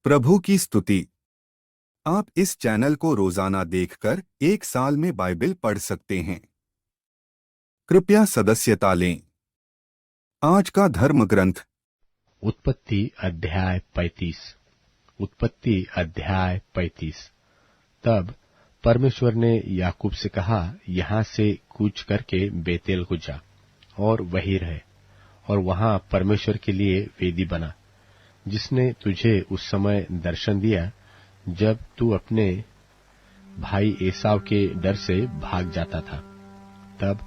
प्रभु की स्तुति। आप इस चैनल को रोजाना देखकर एक साल में बाइबल पढ़ सकते हैं। कृपया सदस्यता लें। आज का धर्म ग्रंथ उत्पत्ति अध्याय 35। उत्पत्ति अध्याय 35। तब परमेश्वर ने याकूब से कहा, यहाँ से कूच करके बेतेल को जा और वहीं रहे, और वहां परमेश्वर के लिए वेदी बना, जिसने तुझे उस समय दर्शन दिया जब तू अपने भाई एसाव के डर से भाग जाता था। तब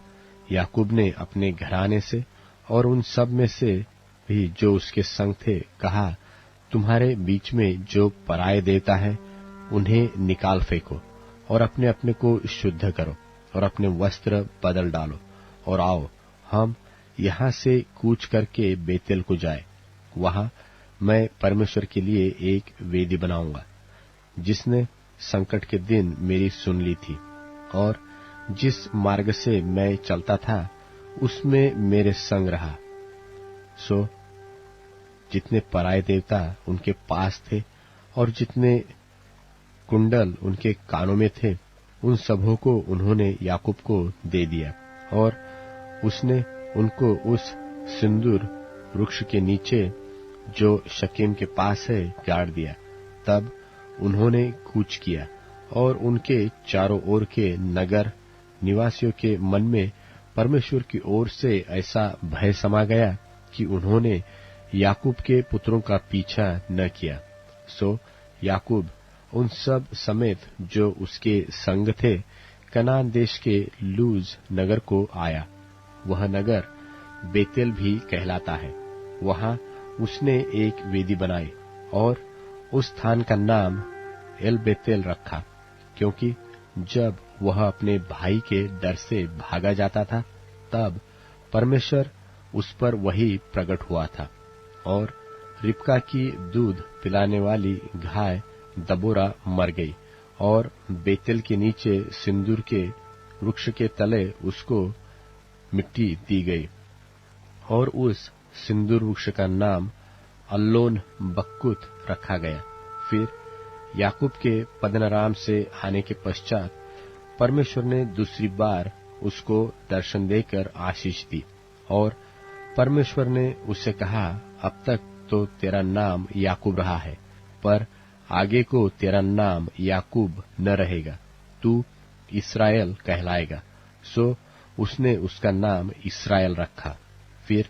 याकूब ने अपने घराने से और उन सब में से भी जो उसके संग थे कहा, तुम्हारे बीच में जो पराये देवता है उन्हें निकाल फेंको और अपने अपने को शुद्ध करो और अपने वस्त्र बदल डालो और आओ, हम यहाँ से कूच करके बेतेल को जाए। वहां मैं परमेश्वर के लिए एक वेदी बनाऊंगा, जिसने संकट के दिन मेरी सुन ली थी और जिस मार्ग से मैं चलता था उसमें मेरे संग रहा। सो जितने पराये देवता उनके पास थे और जितने कुंडल उनके कानों में थे, उन सबों को उन्होंने याकूब को दे दिया, और उसने उनको उस सिंदूर वृक्ष के नीचे जो शकेम के पास है गाड़ दिया। तब उन्होंने कूच किया और उनके चारों ओर के नगर निवासियों के मन में परमेश्वर की ओर से ऐसा भय समा गया कि उन्होंने याकूब के पुत्रों का पीछा न किया। सो याकूब उन सब समेत जो उसके संग थे कनान देश के लूज नगर को आया। वह नगर बेतेल भी कहलाता है। वहां उसने एक वेदी बनाई और उस स्थान का नाम एल बेतेल रखा, क्योंकि जब वह अपने भाई के डर से भागा जाता था तब परमेश्वर उस पर वही प्रकट हुआ था। और रिबका की दूध पिलाने वाली गाय दबोरा मर गई और बेतेल के नीचे सिंदूर के वृक्ष के तले उसको मिट्टी दी गई, और उस सिंदूर वृक्ष का नाम अल्लोन बक्कुत रखा गया। फिर याकूब के पद्दनराम से आने के पश्चात परमेश्वर ने दूसरी बार उसको दर्शन देकर आशीष दी, और परमेश्वर ने उससे कहा, अब तक तो तेरा नाम याकूब रहा है, पर आगे को तेरा नाम याकूब न रहेगा, तू इस्राएल कहलाएगा। सो उसने उसका नाम इस्राएल रखा। फिर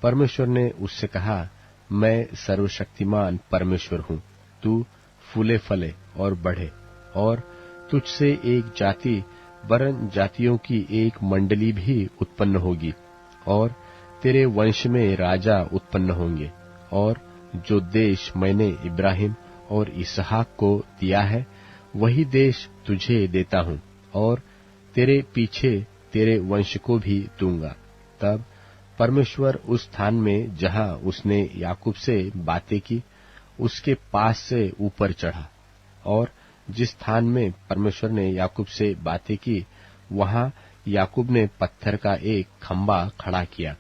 परमेश्वर ने उससे कहा, मैं सर्वशक्तिमान परमेश्वर हूँ, तू फूले फले और बढ़े, और तुझसे एक जाति वरन जातियों की एक मंडली भी उत्पन्न होगी, और तेरे वंश में राजा उत्पन्न होंगे। और जो देश मैंने इब्राहिम और इसहाक को दिया है वही देश तुझे देता हूँ, और तेरे पीछे तेरे वंश को भी दूंगा। तब परमेश्वर उस स्थान में जहाँ उसने याकूब से बातें की उसके पास से ऊपर चढ़ा, और जिस स्थान में परमेश्वर ने याकूब से बातें की वहां याकूब ने पत्थर का एक खंबा खड़ा किया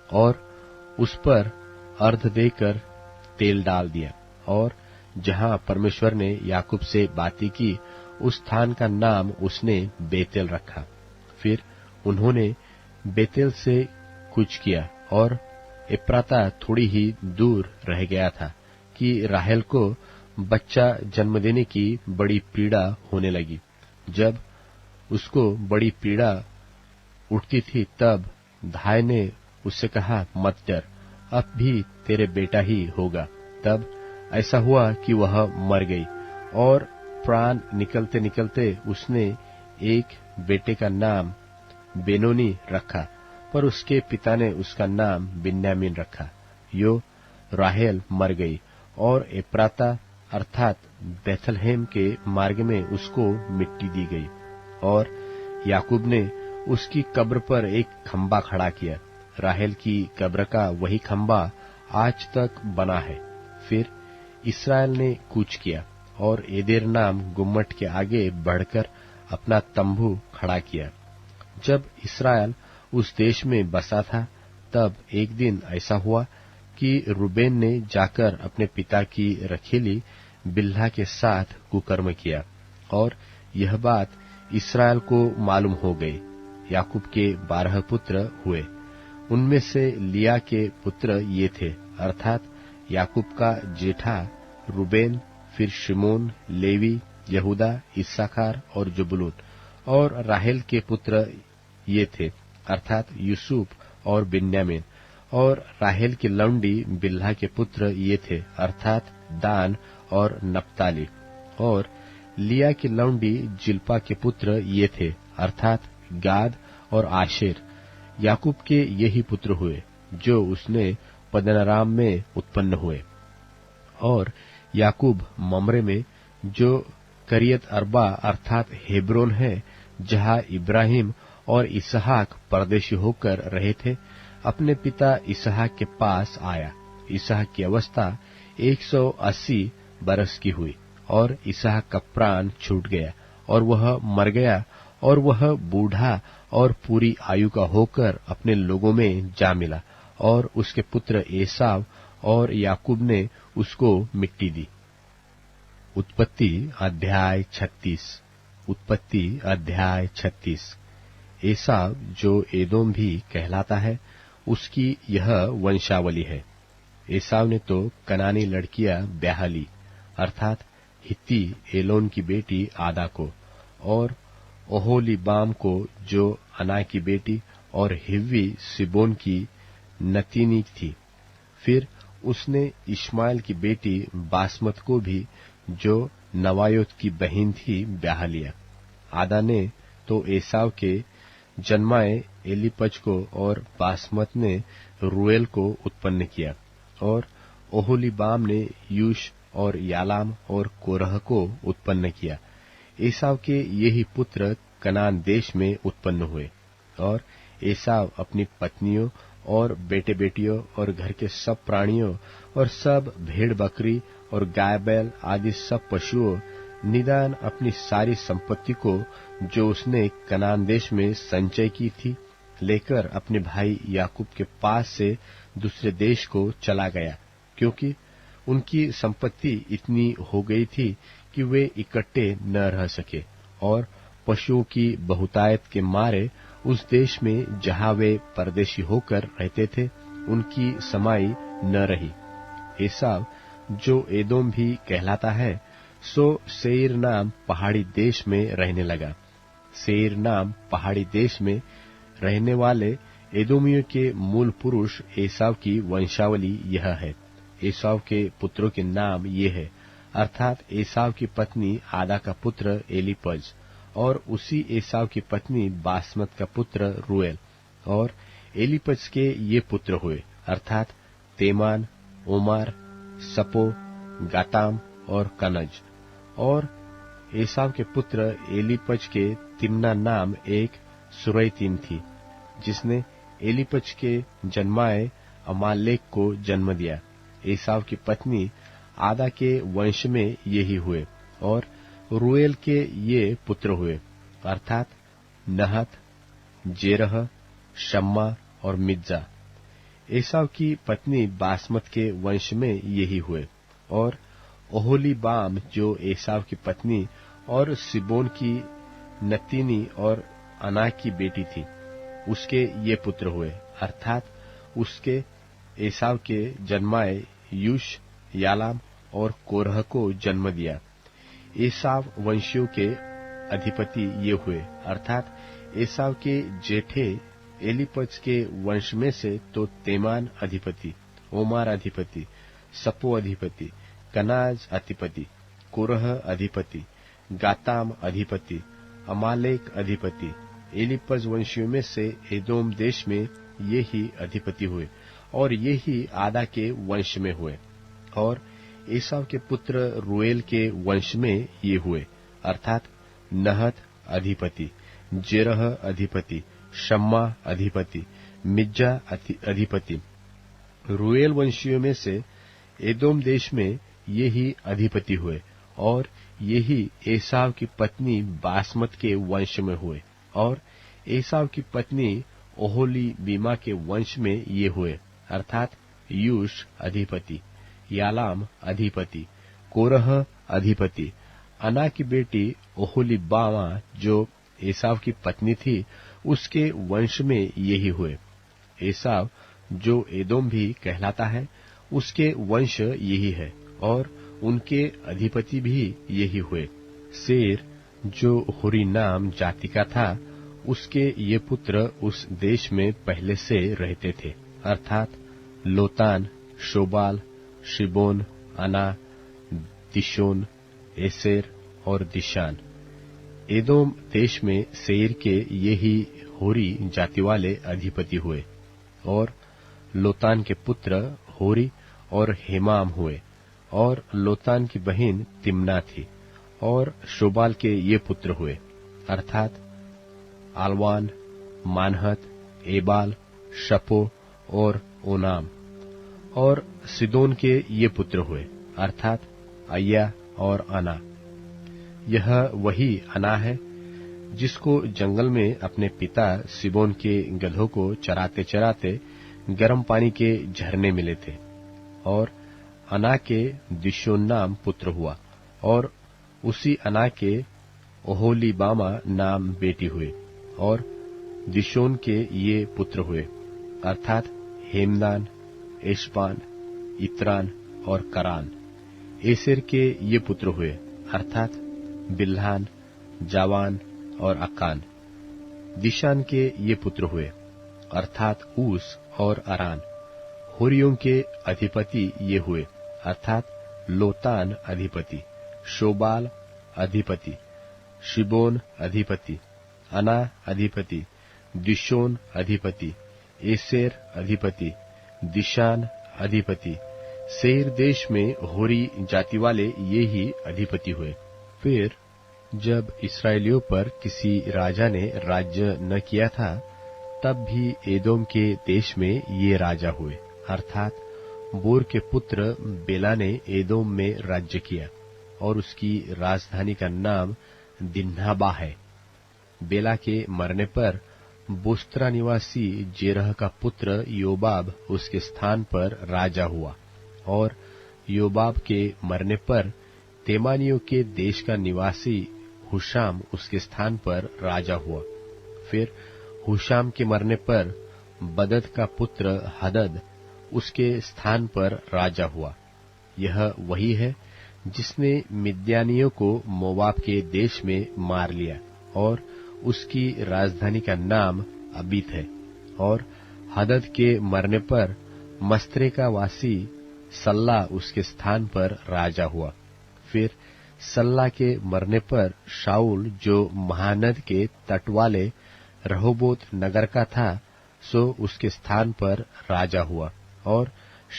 और उस पर अर्ध देकर तेल डाल दिया, और जहां परमेश्वर ने याकूब से बातें की उस स्थान का नाम उसने बेतेल रखा। फिर उन्होंने बेतेल से कूच किया, और एप्राता थोड़ी ही दूर रह गया था कि राहेल को बच्चा जन्म देने की बड़ी पीड़ा होने लगी। जब उसको बड़ी पीड़ा उठती थी तब धाय ने उससे कहा, मत डर, अब भी तेरे बेटा ही होगा। तब ऐसा हुआ कि वह मर गई, और प्राण निकलते निकलते उसने एक बेटे का नाम बेनोनी रखा, पर उसके पिता ने उसका नाम बिन्यामीन रखा। यो राहेल मर गई, और एप्राता अर्थात बेथलहेम के मार्ग में उसको मिट्टी दी गई, और याकूब ने उसकी कब्र पर एक खंबा खड़ा किया। राहेल की कब्र का वही खंबा आज तक बना है। फिर इस्राएल ने कूच किया और एदेर नाम गुम्मट के आगे बढ़कर अपना तंबू खड़ा किया। जब इस्राएल उस देश में बसा था तब एक दिन ऐसा हुआ कि रूबेन ने जाकर अपने पिता की रखीली बिल्हा के साथ कुकर्म किया, और यह बात इस्राएल को मालूम हो गई। याकूब के 12 पुत्र हुए। उनमें से लिया के पुत्र ये थे, अर्थात याकूब का जेठा रूबेन, फिर शिमोन, लेवी, यहूदा, इस्साकार और जबूलून। और राहेल के पुत्र ये थे, अर्थात यूसुफ और बिन्यामीन। और राहेल की लौंडी बिल्हा के पुत्र ये थे, अर्थात दान और नप्ताली। और लिया की लौंडी जिल्पा के पुत्र ये थे, अर्थात गाद और आशेर। याकूब के यही पुत्र हुए जो उसने पद्दनराम में उत्पन्न हुए। और याकूब ममरे में, जो करियत अर्बा अर्थात हेब्रोन है, जहाँ इब्राहिम और इसहाक परदेशी होकर रहे थे, अपने पिता इसहाक के पास आया। इसहाक की अवस्था 180 बरस की हुई, और इसहाक का प्राण छूट गया, और वह मर गया, और वह बूढ़ा और पूरी आयु का होकर अपने लोगों में जा मिला। और उसके पुत्र एसाव और याकूब ने उसको मिट्टी दी। उत्पत्ति अध्याय 36। उत्पत्ति अध्याय 36। एसाव, जो एदोम भी कहलाता है, उसकी यह वंशावली है। एसाव ने तो कनानी लड़कियां ब्याह ली, अर्थात हित्ती एलोन की बेटी आदा को, और ओहोलीबाम को, जो अना की बेटी, और हिव्वी सिबोन की नतीनी थी। फिर उसने इश्माएल की बेटी बासमत को भी, जो नवायोत की बहन थी, ब्याह लिया। आदा ने तो एसाव के जन्माए एलीपज को, और बासमत ने रूएल को उत्पन्न किया। और ओहोलीबाम ने यूश और यालाम और कोरह को उत्पन्न किया। एसाव के यही पुत्र कनान देश में उत्पन्न हुए। और एसाव अपनी पत्नियों और बेटे बेटियों और घर के सब प्राणियों और सब भेड़ बकरी और गाय बैल आदि सब पशुओं, निदान अपनी सारी संपत्ति को, जो उसने कनान देश में संचय की थी, लेकर अपने भाई याकूब के पास से दूसरे देश को चला गया, क्योंकि उनकी संपत्ति इतनी हो गई थी कि वे इकट्ठे न रह सके। और पशुओं की बहुतायत के मारे उस देश में जहाँ वे परदेशी होकर रहते थे, उनकी समाई न रही। एसाव, जो एदोम भी कहलाता है, सो सेईर नाम पहाड़ी देश में रहने लगा। सेईर नाम पहाड़ी देश में रहने वाले एदोमियों के मूल पुरुष एसाव की वंशावली यह है। एसाव के पुत्रों के नाम ये है, अर्थात एसाव की पत्नी आदा का पुत्र एलीपज, और उसी एसाव की पत्नी बासमत का पुत्र रूएल। और एलीपज के ये पुत्र हुए, अर्थात तेमान, ओमार, सपो, गाताम और कनज। और एसाव के पुत्र एलीपज के तिम्ना नाम एक सुरैतीन थी, जिसने एलीपज के जन्माए अमालेक को जन्म दिया। एसाव की पत्नी आदा के वंश में यही हुए। और रूएल के ये पुत्र हुए, अर्थात नहत, जेरह, शम्मा और मिज्जा। एसाव की पत्नी बासमत के वंश में यही हुए। और ओहोलीबाम, जो एसाव की पत्नी और सिबोन की नतीनी और अना की बेटी थी, उसके ये पुत्र हुए, अर्थात उसके एसाव के जन्माए यूश, यालाम और कोरह को जन्म दिया। एसाव वंशियों के अधिपति ये हुए, अर्थात एसाव के जेठे एलीपज के वंश में से तो तेमान अधिपति, ओमार अधिपति, सपो अधिपति, कनाज अधिपति, कोरह अधिपति, गाताम अधिपति, अमालेक अधिपति। एलीपज वंशियों में से एदोम देश में ये ही अधिपति हुए, और ये ही आदा के वंश में हुए। और एसाव के पुत्र रूएल के वंश में ये हुए, अर्थात नहत अधिपति, जेरह अधिपति, शम्मा अधिपति, मिज्जा अधिपति। रूएल वंशियों में से एदोम देश में ये ही अधिपति हुए, और ये ही एसाव की पत्नी बासमत के वंश में हुए। और एसाव की पत्नी ओहोलीबीमा के वंश में ये हुए, अर्थात यूश अधिपति, यालाम अधिपति, कोरह अधिपति। अना की बेटी ओहोलीबामा जो एसाव की पत्नी थी, उसके वंश में यही हुए। एसाव जो एदोम भी कहलाता है, उसके वंश यही है और उनके अधिपति भी यही हुए। सेर जो हुरी नाम जाति का था, उसके ये पुत्र उस देश में पहले से रहते थे, अर्थात लोतान, शोबाल, शिबोन, अना, दिशोन, एसेर और दिशान। एदोम देश में सेर के यही होरी जाति वाले अधिपति हुए और लोतान के पुत्र होरी और हेमाम हुए और लोतान की बहन तिम्ना थी और शोबाल के ये पुत्र हुए, अर्थात आलवान, मानहत, एबाल, शपो और ओनाम। और सिदोन के ये पुत्र हुए, अर्थात अय्या और अना। यह वही अना है जिसको जंगल में अपने पिता सिबोन के गधों को चराते चराते गर्म पानी के झरने मिले थे। और अना के दिशोन नाम पुत्र हुआ और उसी अना के ओहोलीबामा नाम बेटी हुई और दिशोन के ये पुत्र हुए, अर्थात हेमदान, एशबान, इत्रान और करान। एसेर के ये पुत्र हुए, अर्थात बिल्हान, जावान और अकान। दिशान के ये पुत्र हुए, अर्थात ऊस और अरान। होरियों के अधिपति ये हुए, अर्थात लोतान अधिपति, शोबाल अधिपति, शिबोन अधिपति, अना अधिपति, दिशोन अधिपति, एसेर अधिपति, दिशान अधिपति। सेर देश में होरी जाति वाले ये ही अधिपति हुए। फिर जब इस्राएलियों पर किसी राजा ने राज्य न किया था, तब भी एदोम के देश में ये राजा हुए, अर्थात बोर के पुत्र बेला ने एदोम में राज्य किया और उसकी राजधानी का नाम दिन्हाबा है। बेला के मरने पर बोस्त्रा निवासी जेरह का पुत्र योबाब उसके स्थान पर राजा हुआ और योबाब के मरने पर तेमानियों के देश का निवासी हुशाम उसके स्थान पर राजा हुआ। फिर हुशाम के मरने पर बदद का पुत्र हदद उसके स्थान पर राजा हुआ। यह वही है जिसने मिद्यानियों को मोवाब के देश में मार लिया और उसकी राजधानी का नाम अबीत है। और हदद के मरने पर मस्त्रे का वासी सल्ला उसके स्थान पर राजा हुआ। फिर सल्ला के मरने पर शाऊल जो महानद के तट वाले रहोबोत नगर का था, सो उसके स्थान पर राजा हुआ। और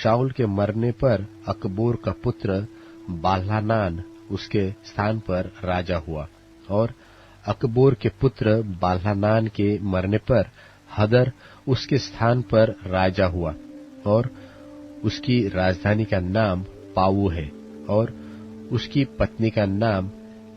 शाऊल के मरने पर अकबोर का पुत्र बाल्हानान उसके स्थान पर राजा हुआ। और अकबोर के पुत्र बाल्हानान के मरने पर हदर उसके स्थान पर राजा हुआ और उसकी राजधानी का नाम पाऊ है और उसकी पत्नी का नाम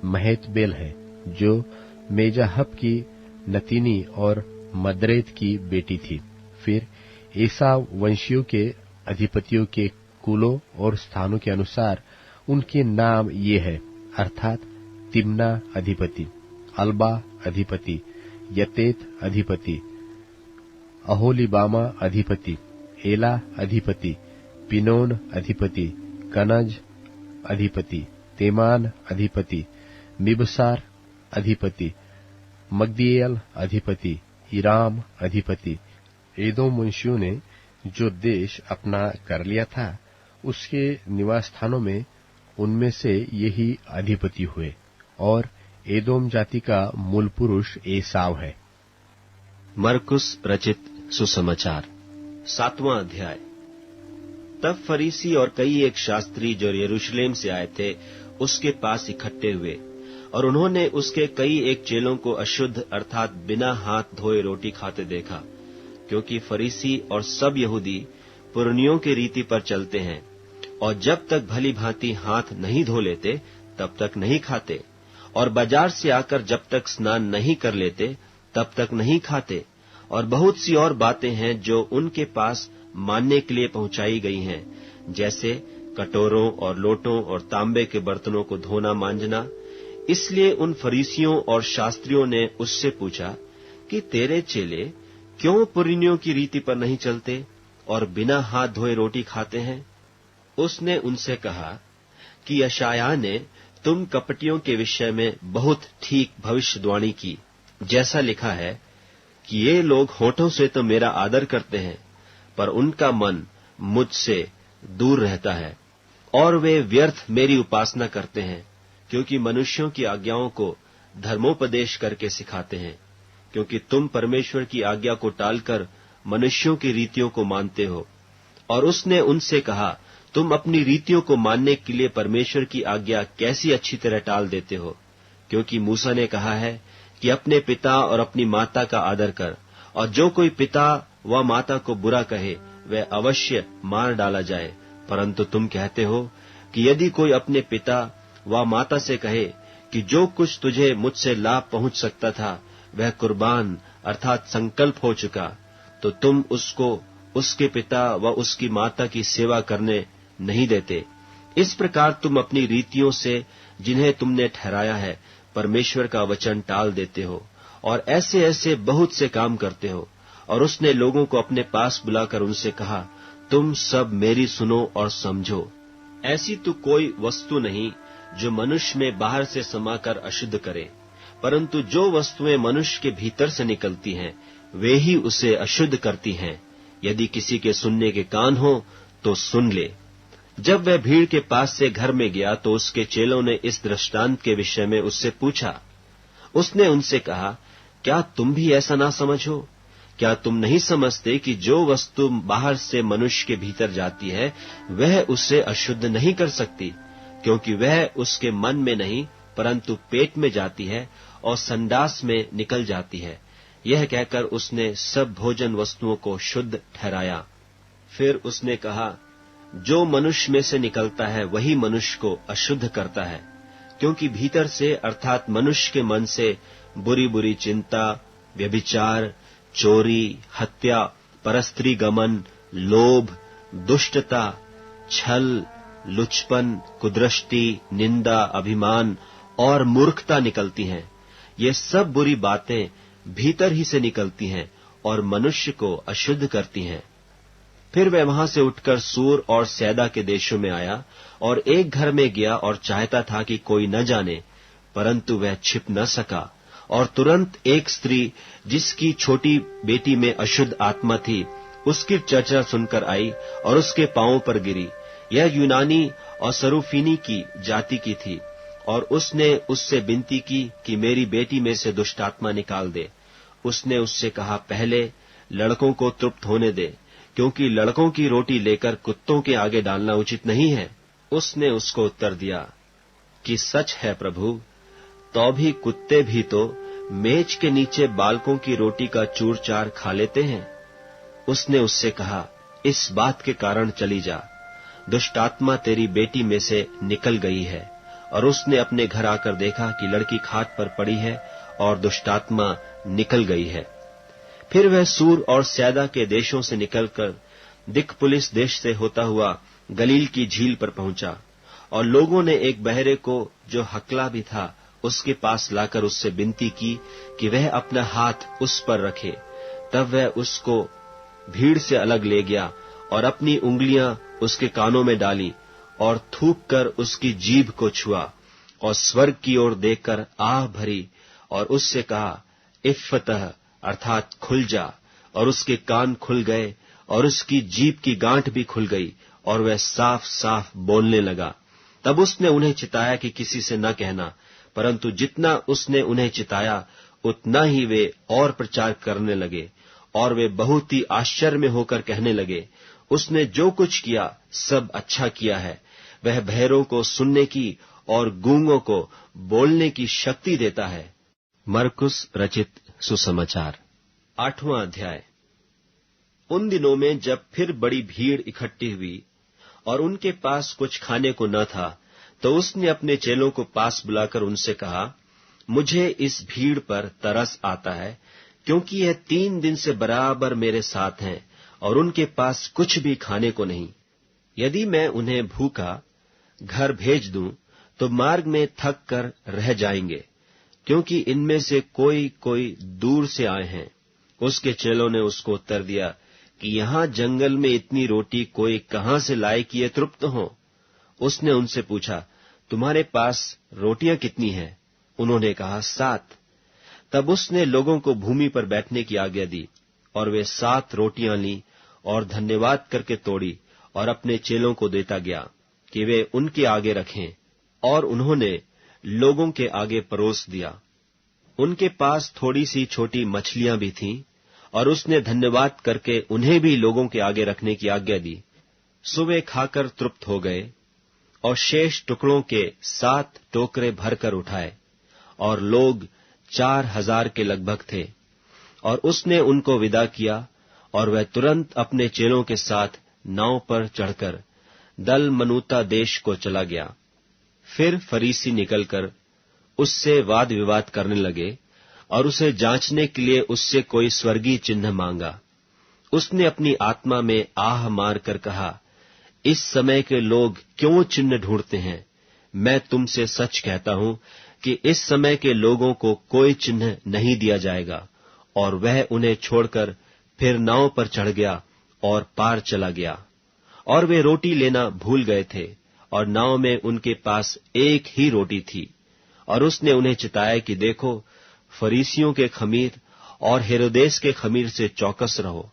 महतबेल है, जो मेजाहब की नतीनी और मदरेत की बेटी थी। फिर एसाव वंशियों के अधिपतियों के कुलों और स्थानों के अनुसार उनके नाम ये है, अर्थात तिम्ना अधिपति, अल्बा अधिपति, यतेत अधिपति, अहोलीबामा अधिपति, एला अधिपति, पिनोन अधिपति, कनज अधिपति, तेमान अधिपति, मिबसार अधिपति, मग्दीएल अधिपति, हिराम अधिपति। एदोम वंशियों ने जो देश अपना कर लिया था, उसके निवास स्थानों में उनमें से यही अधिपति हुए। और एदोम जाति का मूल पुरुष एसाव है। मरकुस रचित सुसमाचार 7वां अध्याय। तब फरीसी और कई एक शास्त्री जो यरूशलेम से आए थे उसके पास इकट्ठे हुए, और उन्होंने उसके कई एक चेलों को अशुद्ध अर्थात बिना हाथ धोए रोटी खाते देखा, क्योंकि फरीसी और सब यहूदी पुरनियों की रीति पर चलते हैं, और जब तक भली भांति हाथ नहीं धो लेते तब तक नहीं खाते, और बाजार से आकर जब तक स्नान नहीं कर लेते तब तक नहीं खाते। और बहुत सी और बातें हैं जो उनके पास मानने के लिए पहुंचाई गई हैं, जैसे कटोरों और लोटों और तांबे के बर्तनों को धोना मांजना। इसलिए उन फरीसियों और शास्त्रियों ने उससे पूछा कि तेरे चेले क्यों पुरनियों की रीति पर नहीं चलते और बिना हाथ धोए रोटी खाते हैं? उसने उनसे कहा कि यशायाह ने तुम कपटियों के विषय में बहुत ठीक भविष्यवाणी की, जैसा लिखा है कि ये लोग होठों से तो मेरा आदर करते हैं, पर उनका मन मुझसे दूर रहता है, और वे व्यर्थ मेरी उपासना करते हैं, क्योंकि मनुष्यों की आज्ञाओं को धर्मोपदेश करके सिखाते हैं। क्योंकि तुम परमेश्वर की आज्ञा को टालकर मनुष्यों की रीतियों को मानते हो। और उसने उनसे कहा, तुम अपनी रीतियों को मानने के लिए परमेश्वर की आज्ञा कैसी अच्छी तरह टाल देते हो। क्योंकि मूसा ने कहा है कि अपने पिता और अपनी माता का आदर कर, और जो कोई पिता व माता को बुरा कहे वह अवश्य मार डाला जाए। परंतु तुम कहते हो कि यदि कोई अपने पिता व माता से कहे कि जो कुछ तुझे मुझसे लाभ पहुंच सकता था वह कुर्बान अर्थात संकल्प हो चुका, तो तुम उसको उसके पिता व उसकी माता की सेवा करने नहीं देते। इस प्रकार तुम अपनी रीतियों से जिन्हें तुमने ठहराया है परमेश्वर का वचन टाल देते हो, और ऐसे ऐसे बहुत से काम करते हो। और उसने लोगों को अपने पास बुलाकर उनसे कहा, तुम सब मेरी सुनो और समझो। ऐसी तो कोई वस्तु नहीं जो मनुष्य में बाहर से समाकर अशुद्ध करे, परंतु जो वस्तुएं मनुष्य के भीतर से निकलती हैं वे ही उसे अशुद्ध करती हैं। यदि किसी के सुनने के कान हो तो सुन ले। जब वह भीड़ के पास से घर में गया तो उसके चेलों ने इस दृष्टांत के विषय में उससे पूछा। उसने उनसे कहा, क्या तुम भी ऐसा ना समझो? क्या तुम नहीं समझते कि जो वस्तु बाहर से मनुष्य के भीतर जाती है वह उसे अशुद्ध नहीं कर सकती, क्योंकि वह उसके मन में नहीं परंतु पेट में जाती है और संडास में निकल जाती है। यह कहकर उसने सब भोजन वस्तुओं को शुद्ध ठहराया। फिर उसने कहा, जो मनुष्य में से निकलता है वही मनुष्य को अशुद्ध करता है, क्योंकि भीतर से अर्थात मनुष्य के मन से बुरी बुरी चिंता, व्यभिचार, चोरी, हत्या, परस्त्री गमन, लोभ, दुष्टता, छल, लुचपन, कुदृष्टि, निंदा, अभिमान और मूर्खता निकलती हैं। ये सब बुरी बातें भीतर ही से निकलती हैं और मनुष्य को अशुद्ध करती हैं। फिर वह वहां से उठकर सूर और सैदा के देशों में आया और एक घर में गया और चाहता था कि कोई न जाने, परंतु वह छिप न सका। और तुरंत एक स्त्री जिसकी छोटी बेटी में अशुद्ध आत्मा थी उसकी चर्चा सुनकर आई और उसके पांवों पर गिरी। यह यूनानी और सरूफीनी की जाति की थी, और उसने उससे विनती की कि मेरी बेटी में से दुष्टात्मा निकाल दे। उसने उससे कहा, पहले लड़कों को तृप्त होने दे, क्योंकि लड़कों की रोटी लेकर कुत्तों के आगे डालना उचित नहीं है। उसने उसको उत्तर दिया कि सच है प्रभु, तो भी कुत्ते भी तो मेज के नीचे बालकों की रोटी का चूर चार खा लेते हैं। उसने उससे कहा, इस बात के कारण चली जा, दुष्टात्मा तेरी बेटी में से निकल गई है। और उसने अपने घर आकर देखा कि लड़की खाट पर पड़ी है और दुष्टात्मा निकल गई है। फिर वह सूर और सैदा के देशों से निकलकर दिकपुलिस देश से होता हुआ गलील की झील पर पहुंचा, और लोगों ने एक बहरे को जो हकला भी था उसके पास लाकर उससे विनती की कि वह अपना हाथ उस पर रखे। तब वह उसको भीड़ से अलग ले गया और अपनी उंगलियां उसके कानों में डाली और थूक कर उसकी जीभ को छुआ और स्वर्ग की ओर देखकर आह भरी और उससे कहा, इफ्फतह अर्थात खुल जा। और उसके कान खुल गए और उसकी जीभ की गांठ भी खुल गई और वह साफ साफ बोलने लगा। तब उसने उन्हें चिताया कि किसी से न कहना, परंतु जितना उसने उन्हें चिताया उतना ही वे और प्रचार करने लगे, और वे बहुत ही आश्चर्य में होकर कहने लगे, उसने जो कुछ किया सब अच्छा किया है। वह बहरों को सुनने की और गूंगों को बोलने की शक्ति देता है। मरकुस रचित सुसमाचार 8वां अध्याय। उन दिनों में जब फिर बड़ी भीड़ इकट्ठी हुई और उनके पास कुछ खाने को न था, तो उसने अपने चेलों को पास बुलाकर उनसे कहा, मुझे इस भीड़ पर तरस आता है, क्योंकि यह 3 दिन से बराबर मेरे साथ हैं और उनके पास कुछ भी खाने को नहीं। यदि मैं उन्हें भूखा घर भेज दूं तो मार्ग में थक कर रह जाएंगे, क्योंकि इनमें से कोई कोई दूर से आए हैं। उसके चेलों ने उसको उत्तर दिया कि यहाँ जंगल में इतनी रोटी कोई कहाँ से लाए कि ये तृप्त हो। उसने उनसे पूछा, तुम्हारे पास रोटियां कितनी हैं? उन्होंने कहा, 7। तब उसने लोगों को भूमि पर बैठने की आज्ञा दी, और वे 7 रोटियां ली और धन्यवाद करके तोड़ी और अपने चेलों को देता गया कि वे उनके आगे रखें, और उन्होंने लोगों के आगे परोस दिया। उनके पास थोड़ी सी छोटी मछलियां भी थीं, और उसने धन्यवाद करके उन्हें भी लोगों के आगे रखने की आज्ञा दी। सो वे खाकर तृप्त हो गए और शेष टुकड़ों के 7 टोकरे भरकर उठाए, और लोग 4000 के लगभग थे। और उसने उनको विदा किया, और वह तुरंत अपने चेलों के साथ नाव पर चढ़कर दलमनूता देश को चला गया। फिर फरीसी निकलकर उससे वाद विवाद करने लगे और उसे जांचने के लिए उससे कोई स्वर्गीय चिन्ह मांगा। उसने अपनी आत्मा में आह मार कर कहा, इस समय के लोग क्यों चिन्ह ढूंढते हैं? मैं तुमसे सच कहता हूं कि इस समय के लोगों को कोई चिन्ह नहीं दिया जाएगा। और वह उन्हें छोड़कर फिर नाव पर चढ़ गया और पार चला गया। और वे रोटी लेना भूल गए थे, और नाव में उनके पास एक ही रोटी थी। और उसने उन्हें चिताया कि देखो, फरीसियों के खमीर और हेरोदेस के खमीर से चौकस रहो।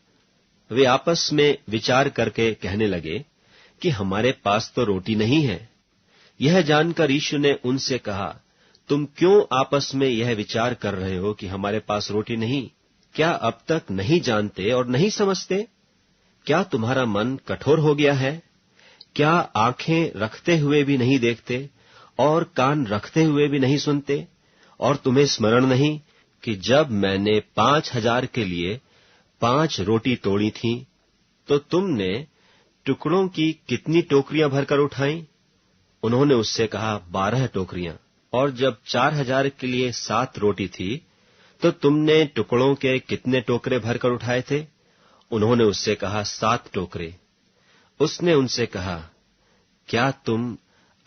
वे आपस में विचार करके कहने लगे कि हमारे पास तो रोटी नहीं है। यह जानकर यीशु ने उनसे कहा, तुम क्यों आपस में यह विचार कर रहे हो कि हमारे पास रोटी नहीं? क्या अब तक नहीं जानते और नहीं समझते? क्या तुम्हारा मन कठोर हो गया है? क्या आंखें रखते हुए भी नहीं देखते और कान रखते हुए भी नहीं सुनते? और तुम्हें स्मरण नहीं कि जब मैंने 5000 के लिए 5 रोटी तोड़ी थी, तो तुमने टुकड़ों की कितनी टोकरियां भरकर उठाई? उन्होंने उससे कहा, 12 टोकरियां। और जब 4000 के लिए 7 रोटी थी, तो तुमने टुकड़ों के कितने टोकरे भरकर उठाए थे? उन्होंने उससे कहा, 7 टोकरे। उसने उनसे कहा, क्या तुम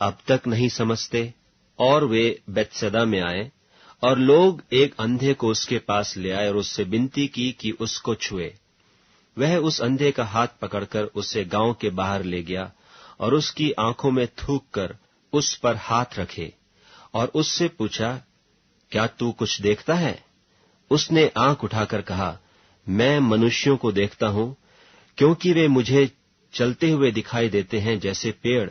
अब तक नहीं समझते? और वे बेतसैदा में आए, और लोग एक अंधे को उसके पास ले आए और उससे विनती की कि उसको छुए। वह उस अंधे का हाथ पकड़कर उसे गांव के बाहर ले गया और उसकी आंखों में थूक कर उस पर हाथ रखे और उससे पूछा, क्या तू कुछ देखता है? उसने आंख उठाकर कहा, मैं मनुष्यों को देखता हूं, क्योंकि वे मुझे चलते हुए दिखाई देते हैं जैसे पेड़।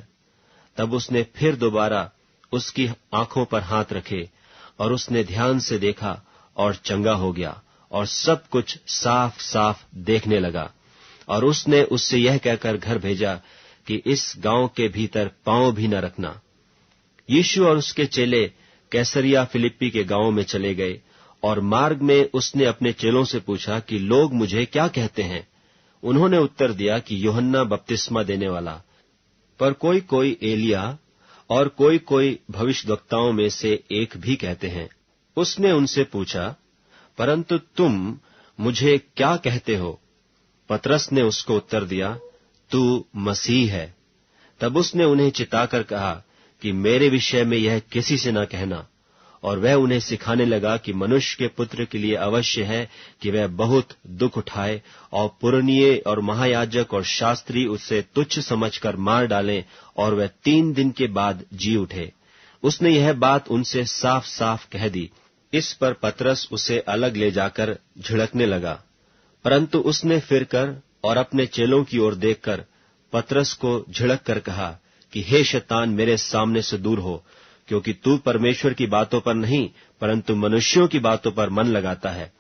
तब उसने फिर दोबारा उसकी आंखों पर हाथ रखे और उसने ध्यान से देखा और चंगा हो गया और सब कुछ साफ साफ देखने लगा। और उसने उससे यह कहकर घर भेजा कि इस गांव के भीतर पांव भी न रखना। यीशु और उसके चेले कैसरिया फिलिप्पी के गांव में चले गए, और मार्ग में उसने अपने चेलों से पूछा कि लोग मुझे क्या कहते हैं? उन्होंने उत्तर दिया कि यूहन्ना बपतिस्मा देने वाला, पर कोई कोई एलिया और कोई कोई भविष्यद्वक्ताओं में से एक भी कहते हैं। उसने उनसे पूछा, परंतु तुम मुझे क्या कहते हो? पतरस ने उसको उत्तर दिया, तू मसीह है। तब उसने उन्हें चिताकर कहा कि मेरे विषय में यह किसी से न कहना। और वह उन्हें सिखाने लगा कि मनुष्य के पुत्र के लिए अवश्य है कि वह बहुत दुख उठाए और पुरनिये और महायाजक और शास्त्री उसे तुच्छ समझकर मार डालें और वह 3 दिन के बाद जी उठे। उसने यह बात उनसे साफ साफ कह दी। इस पर पतरस उसे अलग ले जाकर झिड़कने लगा, परंतु उसने फिरकर और अपने चेलों की ओर देखकर पतरस को झिड़क कर कहा कि हे शैतान, मेरे सामने से दूर हो, क्योंकि तू परमेश्वर की बातों पर नहीं परंतु मनुष्यों की बातों पर मन लगाता है।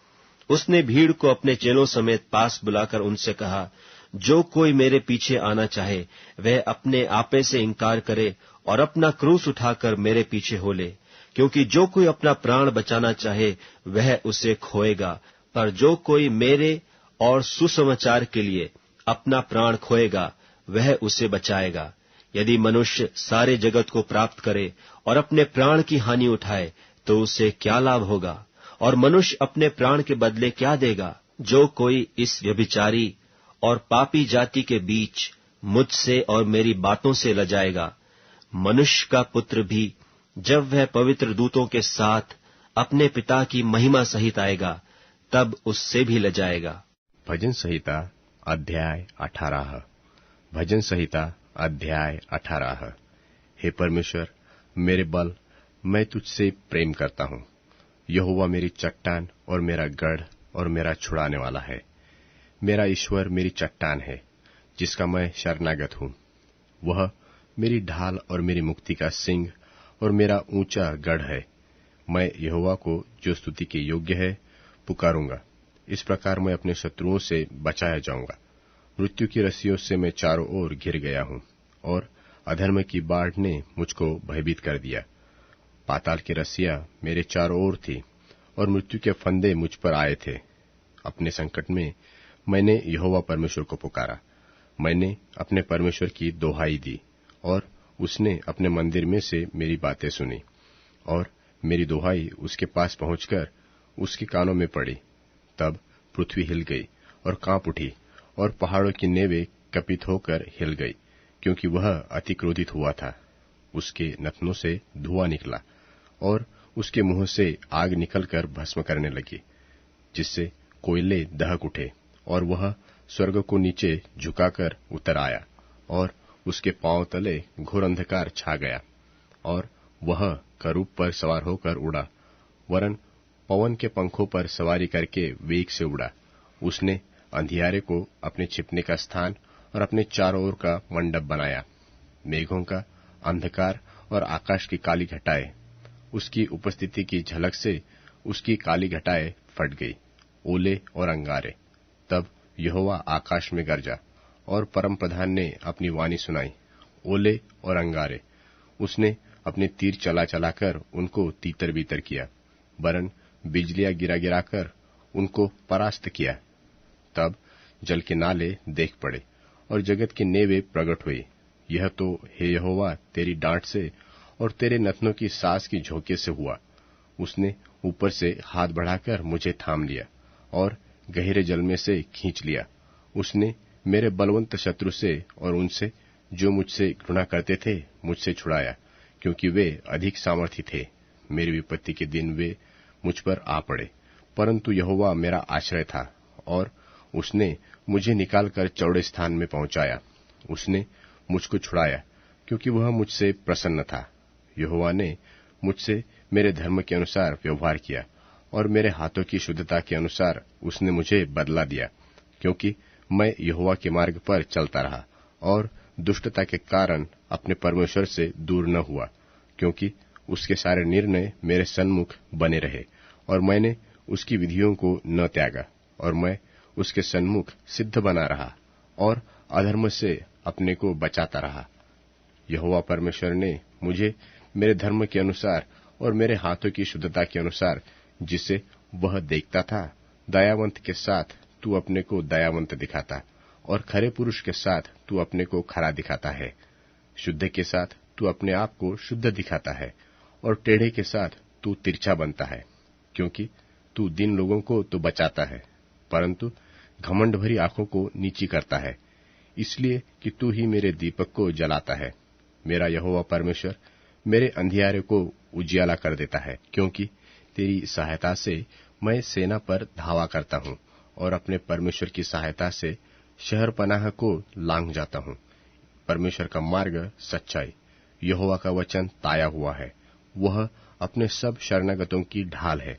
उसने भीड़ को अपने चेलों समेत पास बुलाकर उनसे कहा, जो कोई मेरे पीछे आना चाहे वह अपने आपे से इनकार करे और अपना क्रूस उठाकर मेरे पीछे हो ले। क्योंकि जो कोई अपना प्राण बचाना चाहे वह उसे खोएगा, पर जो कोई मेरे और सुसमाचार के लिए अपना प्राण खोएगा वह उसे बचाएगा। यदि मनुष्य सारे जगत को प्राप्त करे और अपने प्राण की हानि उठाए तो उसे क्या लाभ होगा? और मनुष्य अपने प्राण के बदले क्या देगा? जो कोई इस व्यभिचारी और पापी जाति के बीच मुझसे और मेरी बातों से लजाएगा। मनुष्य का पुत्र भी जब वह पवित्र दूतों के साथ अपने पिता की महिमा सहित आएगा, तब उससे भी लजाएगा। भजन संहिता अध्याय 18। भजन संहिता अध्याय 18। हे परमेश्वर मेरे बल, मैं तुझसे प्रेम करता हूँ। यहोवा मेरी चट्टान और मेरा गढ़ और मेरा छुड़ाने वाला है। मेरा ईश्वर मेरी चट्टान है, जिसका मैं शरणागत हूँ। वह मेरी ढाल और मेरी मुक्ति का सिंह और मेरा ऊंचा गढ़ है। मैं यहोवा को, जो स्तुति के योग्य है, पुकारूंगा। इस प्रकार मैं अपने शत्रुओं से बचाया जाऊंगा। मृत्यु की रस्सियों से मैं चारों ओर घिर गया हूँ, और अधर्म की बाढ़ ने मुझको भयभीत कर दिया। पाताल की रस्सियां मेरे चारों ओर थी, और मृत्यु के फंदे मुझ पर आए थे। अपने संकट में मैंने यहोवा परमेश्वर को पुकारा। मैंने अपने परमेश्वर की दोहाई दी, और उसने अपने मंदिर में से मेरी बातें सुनी। और मेरी दोहाई उसके पास पहुंचकर उसके कानों में पड़ी। तब पृथ्वी हिल गई और कांप उठी, और पहाड़ों की नेवें कपित होकर हिल गई, क्योंकि वह अति क्रोधित हुआ था। उसके नथनों से धुआं निकला, और उसके मुंह से आग निकलकर भस्म करने लगी, जिससे कोयले दहक उठे, और वह स्वर्ग को नीचे झुकाकर उतर आया, और उसके पांव तले घोर अंधकार छा गया। और वह करूब पर सवार होकर उड़ा, वरन पवन के पंखों पर सवारी करके वेग से उड़ा। उसने अंधियारे को अपने छिपने का स्थान और अपने चारों ओर का मंडप बनाया। मेघों का अंधकार और आकाश की काली घटाएं, उसकी उपस्थिति की झलक से उसकी काली घटाएं फट गई, ओले और अंगारे। तब यहोवा आकाश में गरजा, और परम प्रधान ने अपनी वाणी सुनाई। ओले और अंगारे, उसने अपने तीर चला चलाकर उनको तीतर बीतर किया, वरन बिजलियां गिरा गिराकर उनको परास्त किया। तब जल के नाले देख पड़े, और जगत की नेवें प्रकट हुई। यह तो हे यहोवा तेरी डांट से और तेरे नथनों की सास की झोंके से हुआ। उसने ऊपर से हाथ बढ़ाकर मुझे थाम लिया, और गहरे जल में से खींच लिया। उसने मेरे बलवंत शत्रु से और उनसे जो मुझसे घृणा करते थे मुझसे छुड़ाया, क्योंकि वे अधिक सामर्थी थे। मेरी विपत्ति के दिन वे मुझ पर आ पड़े, परंतु यहोवा मेरा आश्रय था, और उसने मुझे निकालकर चौड़े स्थान में पहुंचाया। उसने मुझको छुड़ाया, क्योंकि वह मुझसे प्रसन्न था। यहोवा ने मुझसे मेरे धर्म के अनुसार व्यवहार किया, और मेरे हाथों की शुद्धता के अनुसार उसने मुझे बदला दिया, क्योंकि मैं यहोवा के मार्ग पर चलता रहा, और दुष्टता के कारण अपने परमेश्वर से दूर न हुआ, क्योंकि उसके सारे निर्णय मेरे सन्मुख बने रहे, और मैंने उसकी विधियों को न त्यागा, और मैं उसके सन्मुख सिद्ध बना रहा, और अधर्म से अपने को बचाता रहा। यहोवा परमेश्वर ने मुझे मेरे धर्म के अनुसार और मेरे हाथों की शुद्धता के अनुसार, जिसे वह देखता था, दयावंत के साथ तू अपने को दयावंत दिखाता, और खरे पुरुष के साथ तू अपने को खरा दिखाता है। शुद्ध के साथ तू अपने आप को शुद्ध दिखाता है, और टेढ़े के साथ तू तिरछा बनता है, क्योंकि तू दीन लोगों को तो बचाता है, परंतु घमंड भरी आंखों को नीची करता है, इसलिए कि तू ही मेरे दीपक को जलाता है। मेरा यहोवा परमेश्वर मेरे अंधियारे को उजियाला कर देता है, क्योंकि तेरी सहायता से मैं सेना पर धावा करता हूँ, और अपने परमेश्वर की सहायता से शहर पनाह को लांघ जाता हूँ। परमेश्वर का मार्ग सच्चाई, यहोवा का वचन ताया हुआ है। वह अपने सब शरणागतों की ढाल है।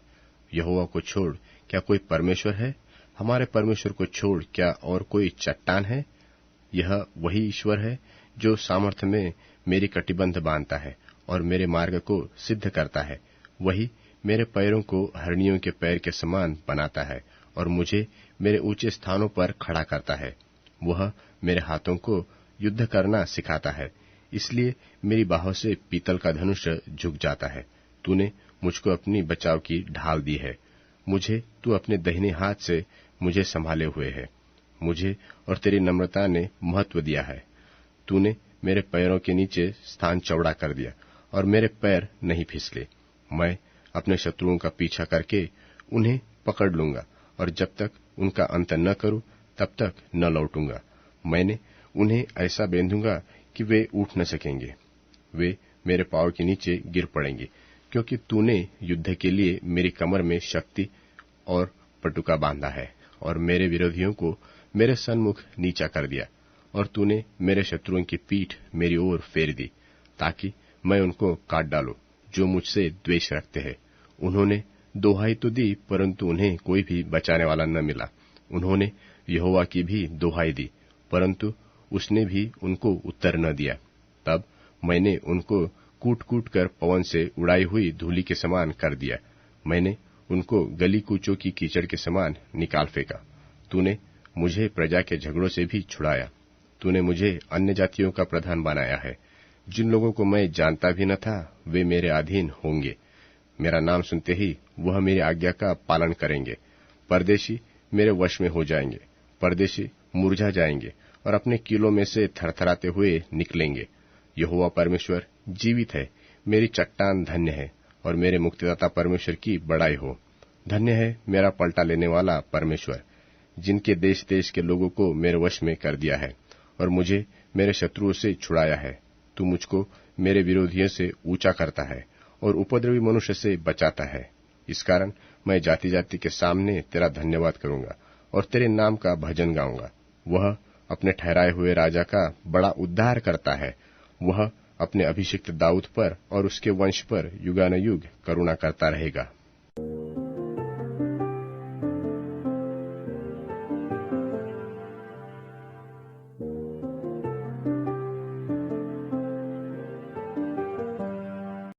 यहोवा को छोड़ क्या कोई परमेश्वर है? हमारे परमेश्वर को छोड़ क्या और कोई चट्टान है? यह वही ईश्वर है जो सामर्थ्य में मेरी कटिबंध बांधता है और मेरे मार्ग को सिद्ध करता है। वही मेरे पैरों को हरणियों के पैर के समान बनाता है और मुझे मेरे ऊंचे स्थानों पर खड़ा करता है। वह मेरे हाथों को युद्ध करना सिखाता है, इसलिए मेरी बाहों से पीतल का धनुष झुक जाता है। तूने मुझको अपनी बचाव की ढाल दी है, मुझे तू अपने दाहिने हाथ से मुझे संभाले हुए है। मुझे और तेरी नम्रता ने महत्व दिया है। तूने मेरे पैरों के नीचे स्थान चौड़ा कर दिया और मेरे पैर नहीं फिसले। मैं अपने शत्रुओं का पीछा करके उन्हें पकड़ लूंगा और जब तक उनका अंत न करूं तब तक न लौटूंगा। मैंने उन्हें ऐसा बेंधूंगा कि वे उठ न सकेंगे। वे मेरे पांव के नीचे गिर पड़ेंगे, क्योंकि तूने युद्ध के लिए मेरी कमर में शक्ति और पटुका बांधा है और मेरे विरोधियों को मेरे सन्मुख नीचा कर दिया। और तूने मेरे शत्रुओं की पीठ मेरी ओर फेर दी, ताकि मैं उनको काट डालूं जो मुझसे द्वेष रखते हैं। उन्होंने दोहाई तो दी, परंतु उन्हें कोई भी बचाने वाला न मिला। उन्होंने यहोवा की भी दोहाई दी, परंतु उसने भी उनको उत्तर न दिया। तब मैंने उनको कूट कूट कर पवन से उड़ाई हुई धूलि के समान कर दिया। मैंने उनको गली कूचों की कीचड़ के समान निकाल फेंका। तूने मुझे प्रजा के झगड़ों से भी छुड़ाया। तूने मुझे अन्य जातियों का प्रधान बनाया है। जिन लोगों को मैं जानता भी न था, वे मेरे अधीन होंगे। मेरा नाम सुनते ही वह मेरी आज्ञा का पालन करेंगे। परदेशी मेरे वश में हो जाएंगे। परदेशी मुरझा जाएंगे और अपने किलों में से थरथराते हुए निकलेंगे। यहोवा परमेश्वर जीवित है। मेरी चट्टान धन्य है और मेरे मुक्तिदाता परमेश्वर की बड़ाई हो। धन्य है मेरा पलटा लेने वाला परमेश्वर, जिनके देश देश के लोगों को मेरे वश में कर दिया है और मुझे मेरे शत्रुओं से छुड़ाया है। तू मुझको मेरे विरोधियों से ऊंचा करता है और उपद्रवी मनुष्य से बचाता है। इस कारण मैं जाति जाति के सामने तेरा धन्यवाद करूंगा और तेरे नाम का भजन गाऊंगा। वह अपने ठहराए हुए राजा का बड़ा उद्धार करता है। वह अपने अभिषिक्त दाऊद पर और उसके वंश पर युगानुयुग करुणा करता रहेगा।